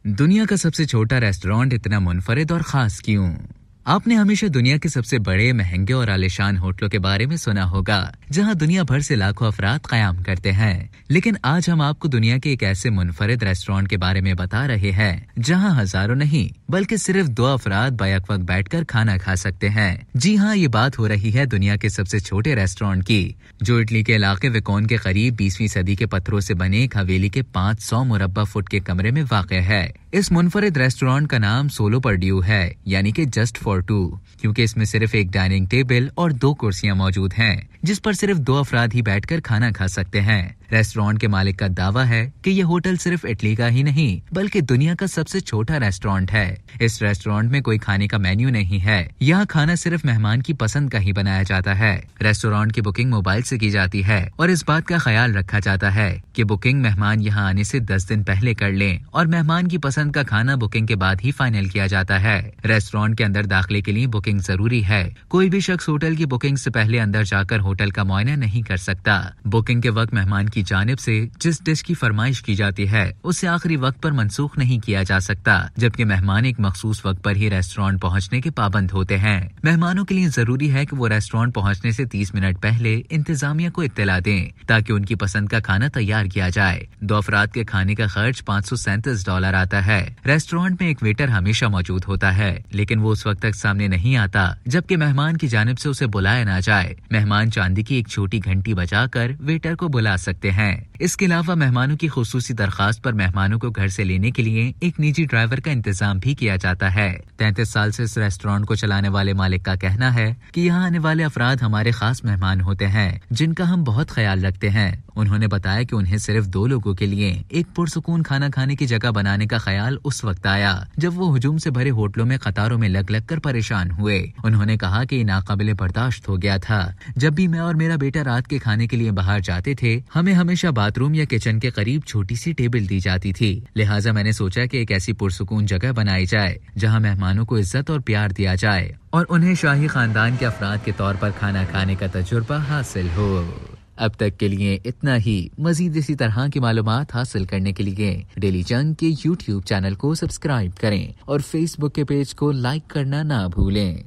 दुनिया का सबसे छोटा रेस्टोरेंट इतना मुनफरिद और खास क्यों? आपने हमेशा दुनिया के सबसे बड़े, महंगे और आलीशान होटलों के बारे में सुना होगा, जहां दुनिया भर से लाखों अफराद कयाम करते हैं। लेकिन आज हम आपको दुनिया के एक ऐसे मुनफरिद रेस्टोरेंट के बारे में बता रहे हैं, जहां हजारों नहीं बल्कि सिर्फ 2 अफराद बैक वक्त बैठकर खाना खा सकते हैं। जी हाँ, ये बात हो रही है दुनिया के सबसे छोटे रेस्टोरेंट की, जो इटली के इलाके वेकोन के करीब 20वीं सदी के पत्थरों से बने एक हवेली के 500 मुरब्बा फुट के कमरे में वाक़ है। इस मुनफरिद रेस्टोरेंट का नाम सोलो परड्यू है, यानी कि जस्ट फॉर 2, क्योंकि इसमें सिर्फ एक डाइनिंग टेबल और 2 कुर्सियां मौजूद हैं, जिस पर सिर्फ 2 अफराद ही बैठकर खाना खा सकते हैं। रेस्टोरेंट के मालिक का दावा है कि ये होटल सिर्फ इटली का ही नहीं बल्कि दुनिया का सबसे छोटा रेस्टोरेंट है। इस रेस्टोरेंट में कोई खाने का मेन्यू नहीं है, यहाँ खाना सिर्फ मेहमान की पसंद का ही बनाया जाता है। रेस्टोरेंट की बुकिंग मोबाइल से की जाती है और इस बात का ख्याल रखा जाता है कि बुकिंग मेहमान यहाँ आने से 10 दिन पहले कर लें और मेहमान की पसंद का खाना बुकिंग के बाद ही फाइनल किया जाता है। रेस्टोरेंट के अंदर दाखिले के लिए बुकिंग जरूरी है। कोई भी शख्स होटल की बुकिंग से पहले अंदर जाकर होटल का मुआयना नहीं कर सकता। बुकिंग के वक्त मेहमान की जानिब से जिस डिश की फरमाइश की जाती है उसे आखिरी वक्त पर मंसूख नहीं किया जा सकता, जबकि मेहमान एक मखसूस वक्त पर ही रेस्टोरेंट पहुंचने के पाबंद होते हैं। मेहमानों के लिए जरूरी है कि वो रेस्टोरेंट पहुंचने से 30 मिनट पहले इंतजामिया को इत्तला दें ताकि उनकी पसंद का खाना तैयार किया जाए। 2 अफराद के खाने का खर्च $537 आता है। रेस्टोरेंट में एक वेटर हमेशा मौजूद होता है, लेकिन वो उस वक्त तक सामने नहीं आता जबकि मेहमान की जानिब से उसे बुलाया ना जाए। मेहमान चांदी की एक छोटी घंटी बजाकर वेटर को बुला सकते हैं। इसके अलावा मेहमानों की खुसूसी दरखास्त पर मेहमानों को घर से लेने के लिए एक निजी ड्राइवर का इंतजाम भी किया जाता है। 33 साल से इस रेस्टोरेंट को चलाने वाले मालिक का कहना है कि यहाँ आने वाले अफराद हमारे खास मेहमान होते हैं, जिनका हम बहुत ख्याल रखते हैं। उन्होंने बताया कि उन्हें सिर्फ 2 लोगों के लिए एक पुरसुकून खाना खाने की जगह बनाने का ख्याल उस वक्त आया जब वो हुजूम से भरे होटलों में कतारों में लग कर परेशान हुए। उन्होंने कहा कि नाकाबिले बर्दाश्त हो गया था। जब भी मैं और मेरा बेटा रात के खाने के लिए बाहर जाते थे, हमें हमेशा बाथरूम या किचन के करीब छोटी सी टेबल दी जाती थी। लिहाजा मैंने सोचा कि एक ऐसी पुरसुकून जगह बनाई जाए जहां मेहमानों को इज्जत और प्यार दिया जाए और उन्हें शाही खानदान के अफराद के तौर पर खाना खाने का तजुर्बा हासिल हो। अब तक के लिए इतना ही। मजीद इसी तरह की मालूमात हासिल करने के लिए डेली जंग के YouTube चैनल को सब्सक्राइब करें और Facebook के पेज को लाइक करना ना भूलें।